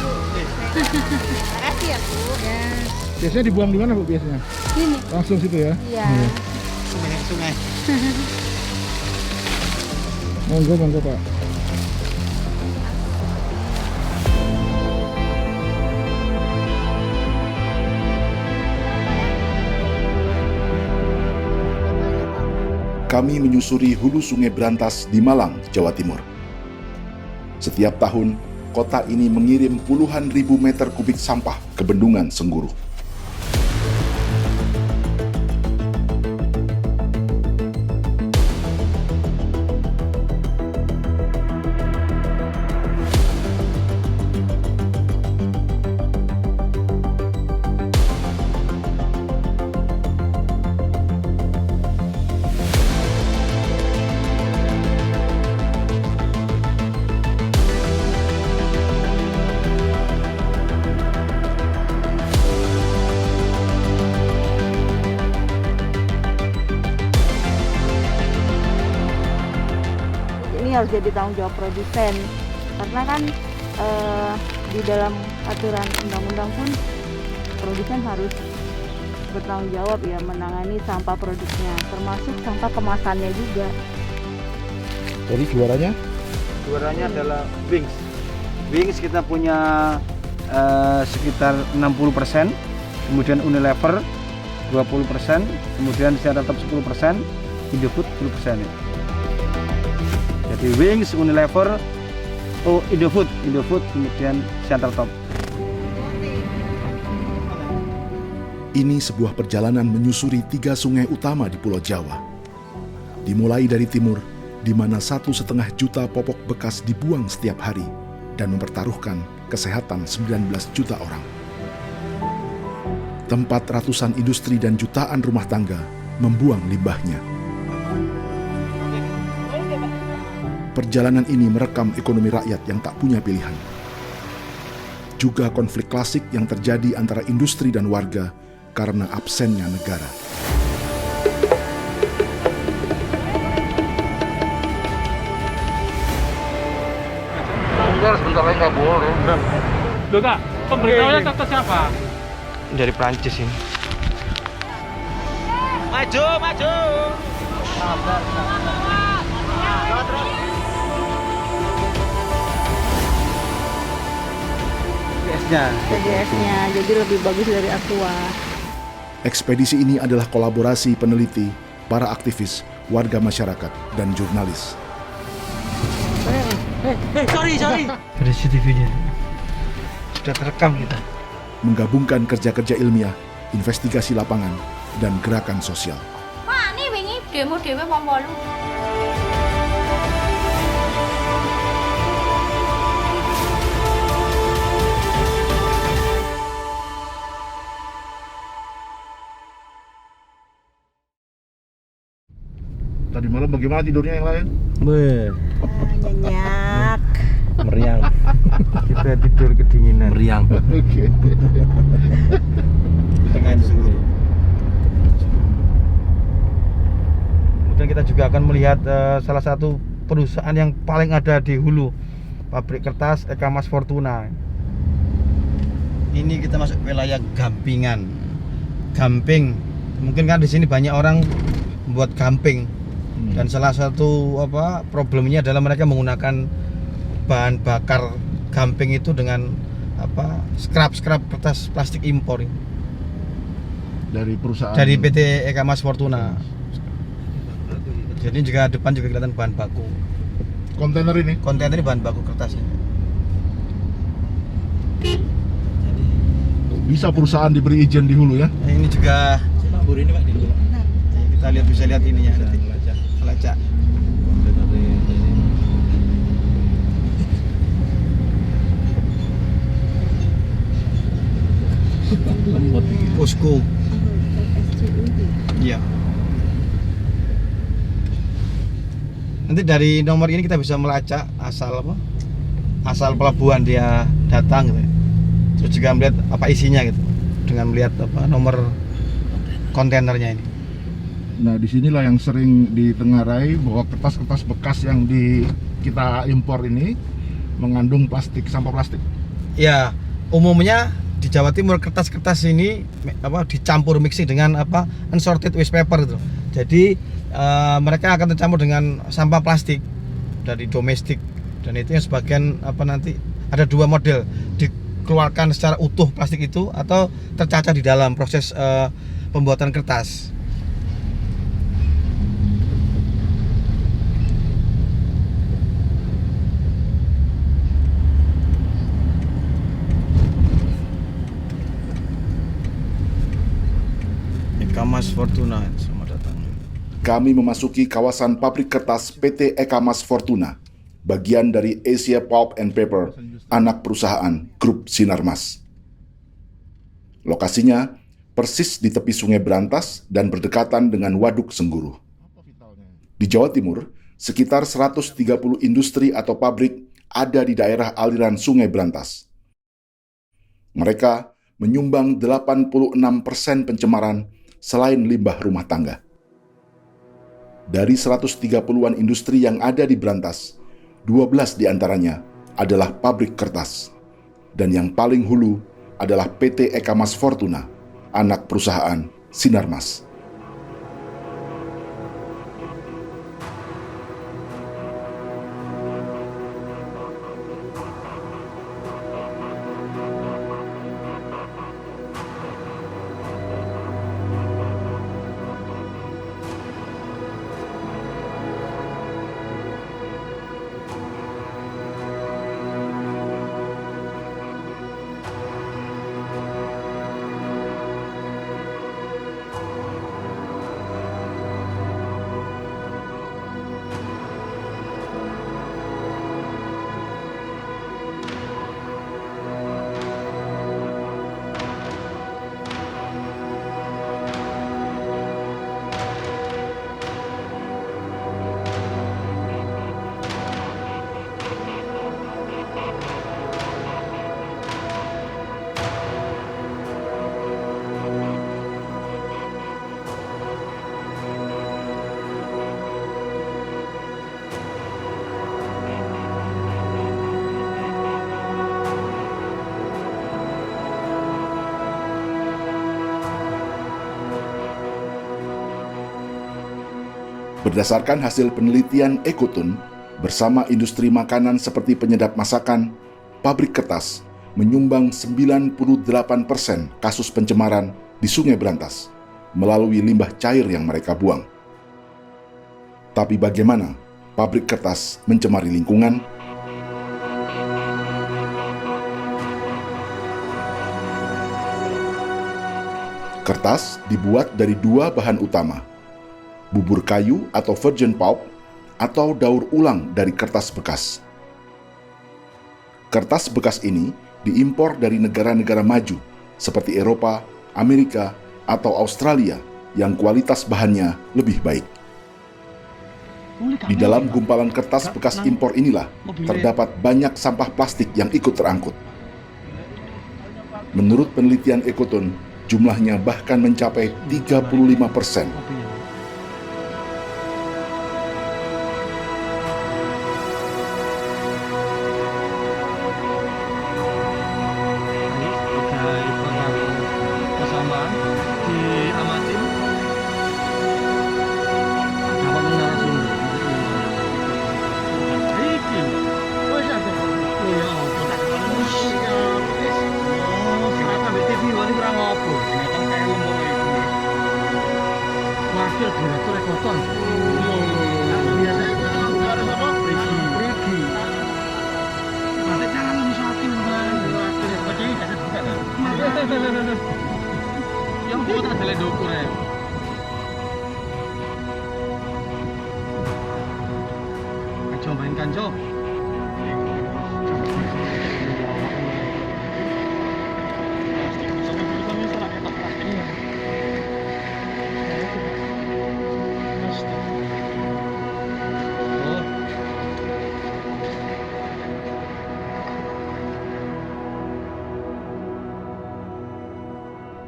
Bu. Makasih ya Bu. Ya. Biasanya dibuang di mana Bu biasanya? Ini. Langsung situ ya? Iya. Sungai. Monggo Pak. Kami menyusuri hulu Sungai Brantas di Malang, Jawa Timur. Setiap tahun, kota ini mengirim puluhan ribu meter kubik sampah ke Bendungan Sengguru. Ini harus jadi tanggung jawab produsen karena kan di dalam aturan undang-undang pun produsen harus bertanggung jawab ya menangani sampah produknya termasuk sampah kemasannya juga. Jadi juaranya? Juaranya adalah Wings. Wings kita punya sekitar 60%, kemudian Unilever 20%, kemudian Siantartop 10%, Indofood 10%. Jadi Wings, Unilever, Indofood, kemudian Siantartop. Ini sebuah perjalanan menyusuri 3 sungai utama di Pulau Jawa. Dimulai dari timur, di mana 1,5 juta popok bekas dibuang setiap hari dan mempertaruhkan kesehatan 19 juta orang. Tempat ratusan industri dan jutaan rumah tangga membuang limbahnya. Perjalanan ini merekam ekonomi rakyat yang tak punya pilihan. Juga konflik klasik yang terjadi antara industri dan warga karena absennya negara. Sebentar lagi nggak boleh. Loh Kak, pemberitahuan kata siapa? Dari Prancis ini. Maju. TGS-nya jadi lebih bagus dari Aqua. Ekspedisi ini adalah kolaborasi peneliti, para aktivis, warga masyarakat, dan jurnalis. Sorry. Ada CCTV-nya. Sudah terekam kita. Menggabungkan kerja-kerja ilmiah, investigasi lapangan, dan gerakan sosial. Mak, ini wingi demo dhewe wong 8. Tadi malam bagaimana tidurnya yang lain? Nyenyak. Meriang. Kita tidur kedinginan. Meriang. Oke. Kemudian kita juga akan melihat salah satu perusahaan yang paling ada di hulu, pabrik kertas Eka Mas Fortuna. Ini kita masuk wilayah Gampingan. Gamping. Mungkin kan di sini banyak orang membuat gamping. Dan salah satu problemnya adalah mereka menggunakan bahan bakar gamping itu dengan scrap kertas plastik impor Dari perusahaan. dari PT Eka Mas Fortuna. Jadi juga depan juga kelihatan bahan baku. Kontainer ini? Kontainer ini bahan baku kertasnya. Bisa perusahaan diberi izin di hulu ya? Nah, ini juga buru ini Pak di hulu. Kita bisa lihat ini ya nanti. Pelacak. Posko. Iya. Nanti dari nomor ini kita bisa melacak asal pelabuhan dia datang gitu. Terus juga melihat apa isinya gitu. Dengan melihat nomor kontainernya ini. Nah, disinilah yang sering ditengarai bahwa kertas-kertas bekas yang kita impor ini mengandung sampah plastik. Ya, umumnya di Jawa Timur kertas-kertas ini dicampur mixing dengan unsorted waste paper itu. Jadi mereka akan tercampur dengan sampah plastik dari domestik, dan itu yang sebagian nanti ada dua model, dikeluarkan secara utuh plastik itu atau tercacah di dalam proses pembuatan kertas. Ekamas Fortuna, selamat datang. Kami memasuki kawasan pabrik kertas PT Ekamas Fortuna, bagian dari Asia Pulp and Paper, anak perusahaan grup Sinarmas. Lokasinya persis di tepi Sungai Brantas dan berdekatan dengan Waduk Sengguru. Di Jawa Timur, sekitar 130 industri atau pabrik ada di daerah aliran Sungai Brantas. Mereka menyumbang 86% pencemaran selain limbah rumah tangga. Dari 130-an industri yang ada di Brantas, 12 diantaranya adalah pabrik kertas. Dan yang paling hulu adalah PT Ekamas Fortuna, anak perusahaan Sinarmas. Berdasarkan hasil penelitian Ecotun, bersama industri makanan seperti penyedap masakan, pabrik kertas menyumbang 98% kasus pencemaran di Sungai Brantas melalui limbah cair yang mereka buang. Tapi bagaimana pabrik kertas mencemari lingkungan? Kertas dibuat dari dua bahan utama, bubur kayu atau virgin pulp, atau daur ulang dari kertas bekas. Kertas bekas ini diimpor dari negara-negara maju seperti Eropa, Amerika, atau Australia yang kualitas bahannya lebih baik. Di dalam gumpalan kertas bekas impor inilah terdapat banyak sampah plastik yang ikut terangkut. Menurut penelitian Ecotun, jumlahnya bahkan mencapai 35%. Yang buat adalah dokur ya. Coba mainkan Jo.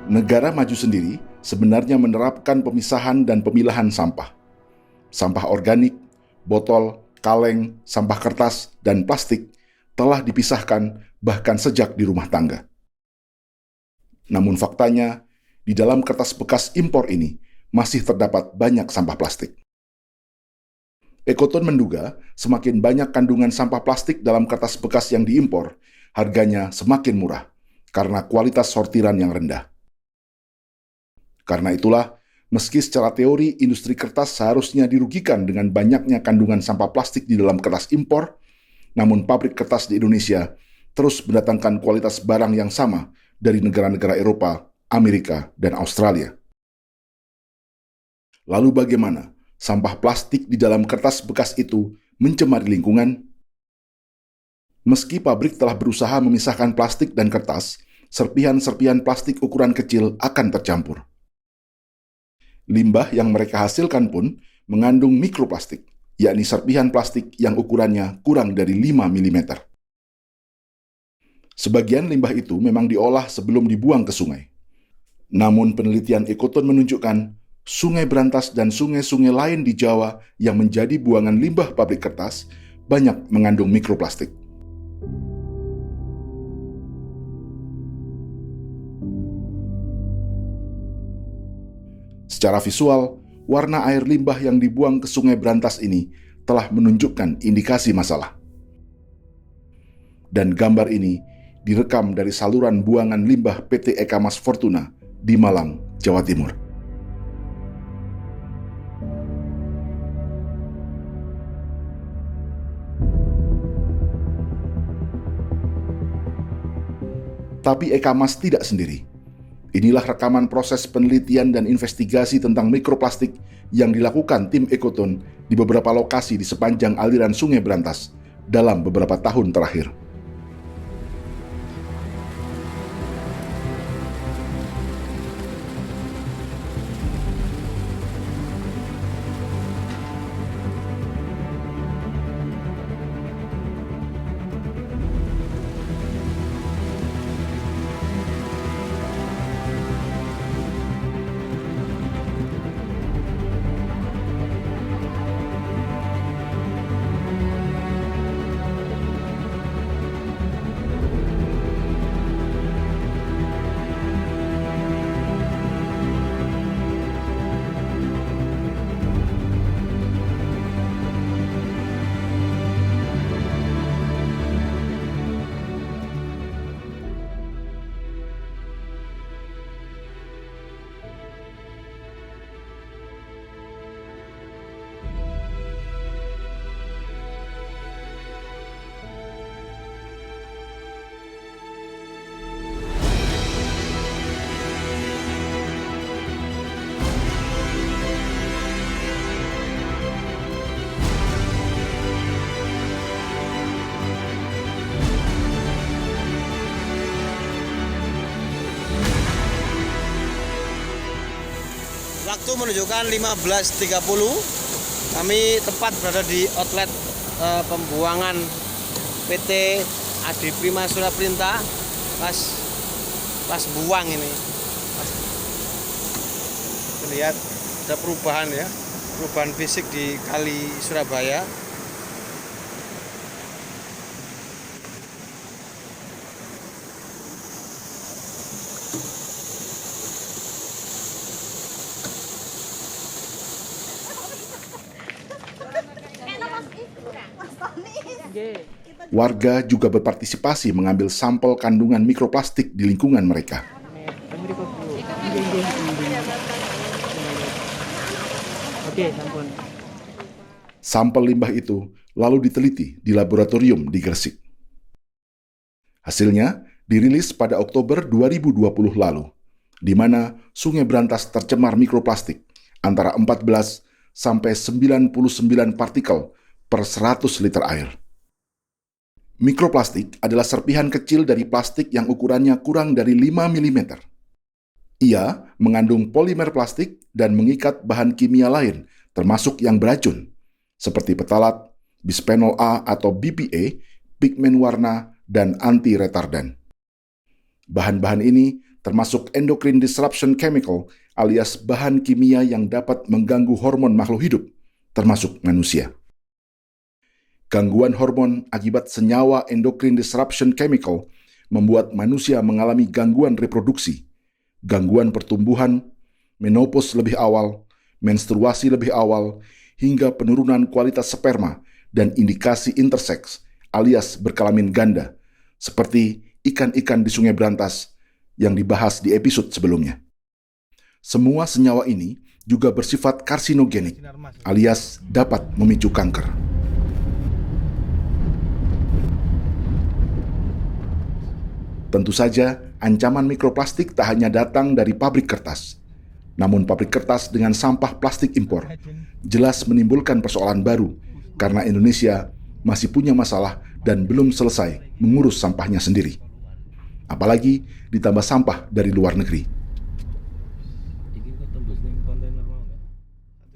Negara maju sendiri sebenarnya menerapkan pemisahan dan pemilahan sampah. Sampah organik, botol, kaleng, sampah kertas, dan plastik telah dipisahkan bahkan sejak di rumah tangga. Namun faktanya, di dalam kertas bekas impor ini masih terdapat banyak sampah plastik. Ekoton menduga semakin banyak kandungan sampah plastik dalam kertas bekas yang diimpor, harganya semakin murah karena kualitas sortiran yang rendah. Karena itulah, meski secara teori industri kertas seharusnya dirugikan dengan banyaknya kandungan sampah plastik di dalam kertas impor, namun pabrik kertas di Indonesia terus mendatangkan kualitas barang yang sama dari negara-negara Eropa, Amerika, dan Australia. Lalu bagaimana sampah plastik di dalam kertas bekas itu mencemari lingkungan? Meski pabrik telah berusaha memisahkan plastik dan kertas, serpihan-serpihan plastik ukuran kecil akan tercampur. Limbah yang mereka hasilkan pun mengandung mikroplastik, yakni serpihan plastik yang ukurannya kurang dari 5 mm. Sebagian limbah itu memang diolah sebelum dibuang ke sungai. Namun penelitian Ekoton menunjukkan Sungai Brantas dan sungai-sungai lain di Jawa yang menjadi buangan limbah pabrik kertas banyak mengandung mikroplastik. Secara visual, warna air limbah yang dibuang ke Sungai Brantas ini telah menunjukkan indikasi masalah. Dan gambar ini direkam dari saluran buangan limbah PT Eka Mas Fortuna di Malang, Jawa Timur. Tapi Eka Mas tidak sendiri. Inilah rekaman proses penelitian dan investigasi tentang mikroplastik yang dilakukan tim Ekoton di beberapa lokasi di sepanjang aliran Sungai Brantas dalam beberapa tahun terakhir. Waktu menunjukkan 15.30. Kami tepat berada di outlet pembuangan PT Adi Prima Suraprinta. Pas buang ini. Lihat ada perubahan ya. Perubahan fisik di Kali Surabaya. Warga juga berpartisipasi mengambil sampel kandungan mikroplastik di lingkungan mereka. Sampel limbah itu lalu diteliti di laboratorium di Gresik. Hasilnya dirilis pada Oktober 2020 lalu, di mana Sungai Brantas tercemar mikroplastik antara 14 sampai 99 partikel per 100 liter air. Mikroplastik adalah serpihan kecil dari plastik yang ukurannya kurang dari 5 mm. Ia mengandung polimer plastik dan mengikat bahan kimia lain, termasuk yang beracun, seperti petalat, bisphenol A atau BPA, pigmen warna, dan anti-retardan. Bahan-bahan ini termasuk endocrine disruption chemical alias bahan kimia yang dapat mengganggu hormon makhluk hidup, termasuk manusia. Gangguan hormon akibat senyawa endocrine disruption chemical membuat manusia mengalami gangguan reproduksi, gangguan pertumbuhan, menopause lebih awal, menstruasi lebih awal, hingga penurunan kualitas sperma dan indikasi interseks alias berkelamin ganda, seperti ikan-ikan di Sungai Brantas yang dibahas di episode sebelumnya. Semua senyawa ini juga bersifat karsinogenik alias dapat memicu kanker. Tentu saja, ancaman mikroplastik tak hanya datang dari pabrik kertas. Namun pabrik kertas dengan sampah plastik impor jelas menimbulkan persoalan baru karena Indonesia masih punya masalah dan belum selesai mengurus sampahnya sendiri. Apalagi ditambah sampah dari luar negeri.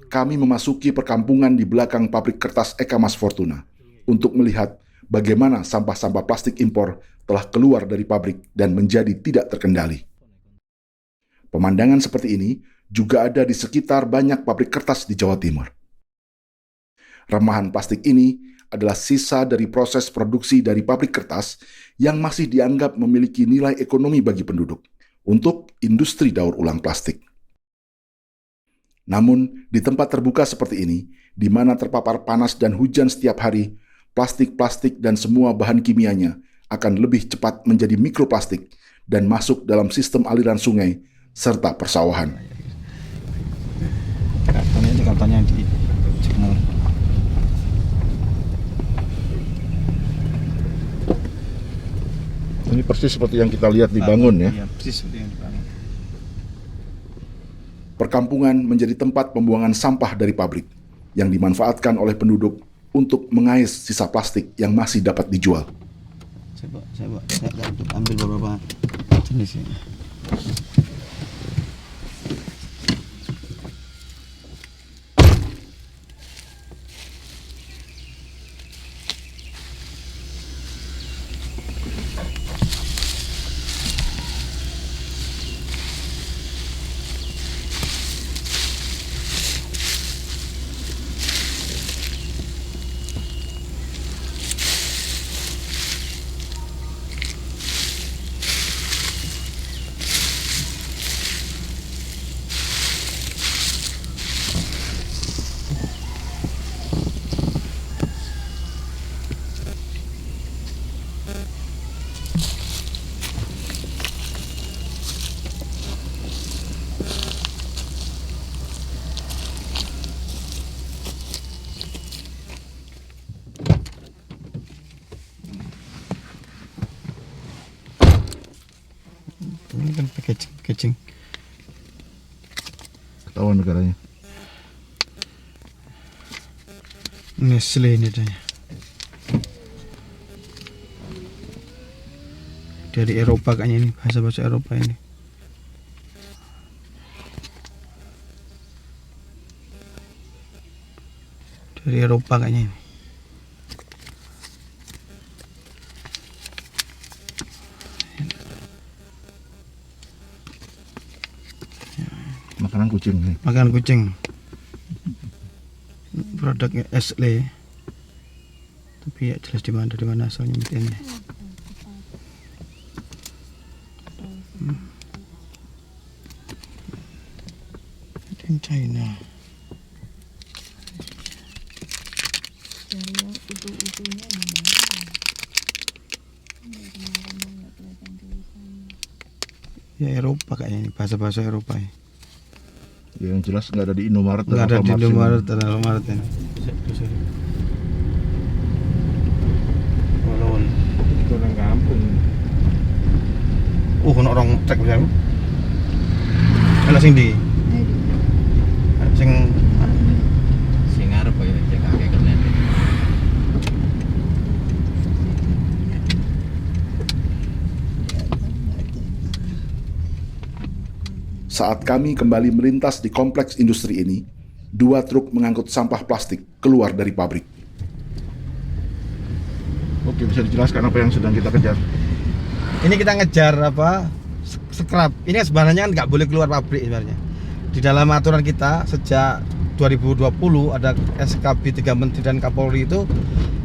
Kami memasuki perkampungan di belakang pabrik kertas Eka Mas Fortuna untuk melihat bagaimana sampah-sampah plastik impor telah keluar dari pabrik dan menjadi tidak terkendali. Pemandangan seperti ini juga ada di sekitar banyak pabrik kertas di Jawa Timur. Remahan plastik ini adalah sisa dari proses produksi dari pabrik kertas yang masih dianggap memiliki nilai ekonomi bagi penduduk untuk industri daur ulang plastik. Namun, di tempat terbuka seperti ini, di mana terpapar panas dan hujan setiap hari, plastik-plastik dan semua bahan kimianya akan lebih cepat menjadi mikroplastik dan masuk dalam sistem aliran sungai serta persawahan. Kartonnya di jemur. Ini persis seperti yang kita lihat dibangun ya. Iya, persis seperti yang dibangun. Perkampungan menjadi tempat pembuangan sampah dari pabrik yang dimanfaatkan oleh penduduk untuk mengais sisa plastik yang masih dapat dijual. Saya ambil beberapa jenis ini. Ini kan packaging. Ketahuan negaranya. Nestle ini tanya. Dari Eropa kayaknya ini, bahasa Eropa ini. Dari Eropa kayaknya ini. Makanan kucing nih. Makanan kucing. Produknya Nestle. Tapi ya jelas dari mana asalnya mesinnya. Di China. Ya Eropa kayaknya ini, bahasa Eropa ya. Ya, yang jelas nggak ada di Indomaret. Nggak ada di Indomaret dan Alfamart ini. Walon itu orang kampung. Ono orang trek bisa. Ana sing ndi? Sing arep ya cek akeh kenen. Saat kami kembali melintas di kompleks industri ini, 2 truk mengangkut sampah plastik keluar dari pabrik. Oke, bisa dijelaskan apa yang sedang kita kejar? Ini kita ngejar apa? Scrap. Ini sebenarnya kan nggak boleh keluar pabrik sebenarnya. Di dalam aturan kita sejak 2020 ada SKB 3 Menteri dan Kapolri itu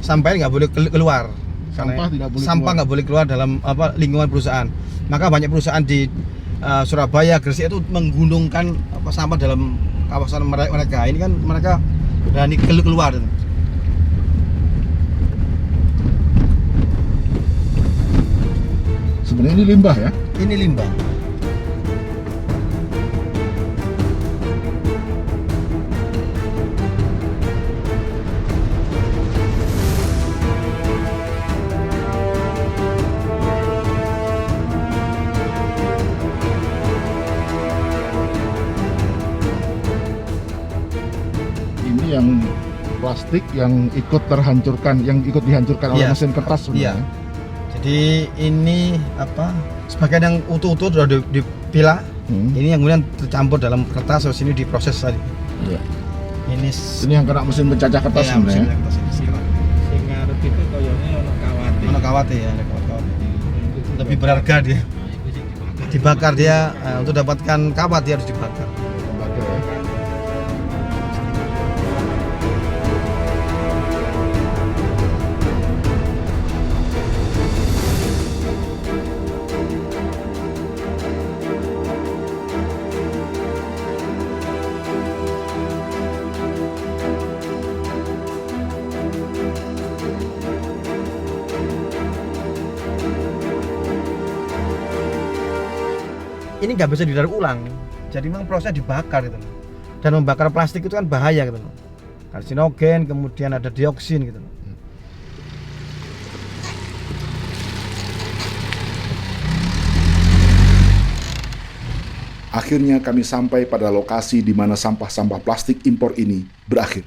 sampahnya nggak boleh keluar. Sampah tidak boleh sampah keluar. nggak boleh keluar dalam lingkungan perusahaan. Maka banyak perusahaan di Surabaya, Gresik itu menggunungkan sampah dalam kawasan mereka. Ini kan mereka berani keluar. Sebenarnya ini limbah ya. Ini limbah. Ini yang plastik yang ikut terhancurkan, yang ikut dihancurkan oleh Iya. mesin kertas Iya. sebenarnya. Jadi ini sebagian yang utuh-utuh sudah dipilah. Ini yang kemudian tercampur dalam kertas, terus ini diproses tadi. Iya. Ini Ini yang kena mesin pencacah kertas ya, sebenarnya. mesin kertas ini sekarang. Sing ngarep itu koyone ono kawate. Mana kawat ya, ada kawat-kawat. Lebih berharga dia. Dibakar dia untuk dapatkan kawat dia harus dibakar. Lembaga ya. Ini nggak bisa didaur ulang, jadi memang proses dibakar gitu loh. Dan membakar plastik itu kan bahaya gitu loh, karsinogen, kemudian ada dioksin gitu loh. Akhirnya kami sampai pada lokasi di mana sampah-sampah plastik impor ini berakhir.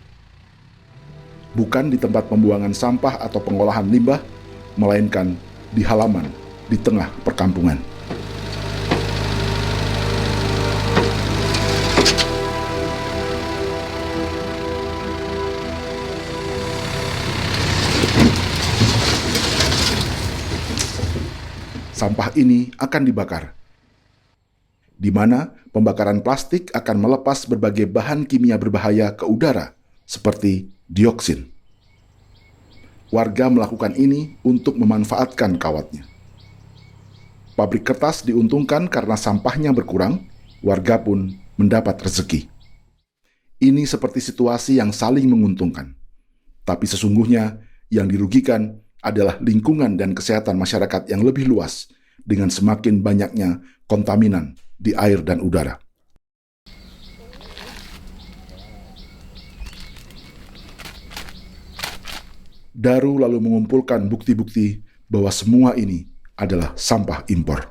Bukan di tempat pembuangan sampah atau pengolahan limbah, melainkan di halaman di tengah perkampungan. Sampah ini akan dibakar, di mana pembakaran plastik akan melepas berbagai bahan kimia berbahaya ke udara, seperti dioksin. Warga melakukan ini untuk memanfaatkan kawatnya. Pabrik kertas diuntungkan karena sampahnya berkurang, warga pun mendapat rezeki. Ini seperti situasi yang saling menguntungkan. Tapi sesungguhnya yang dirugikan adalah lingkungan dan kesehatan masyarakat yang lebih luas dengan semakin banyaknya kontaminan di air dan udara. Daru lalu mengumpulkan bukti-bukti bahwa semua ini adalah sampah impor.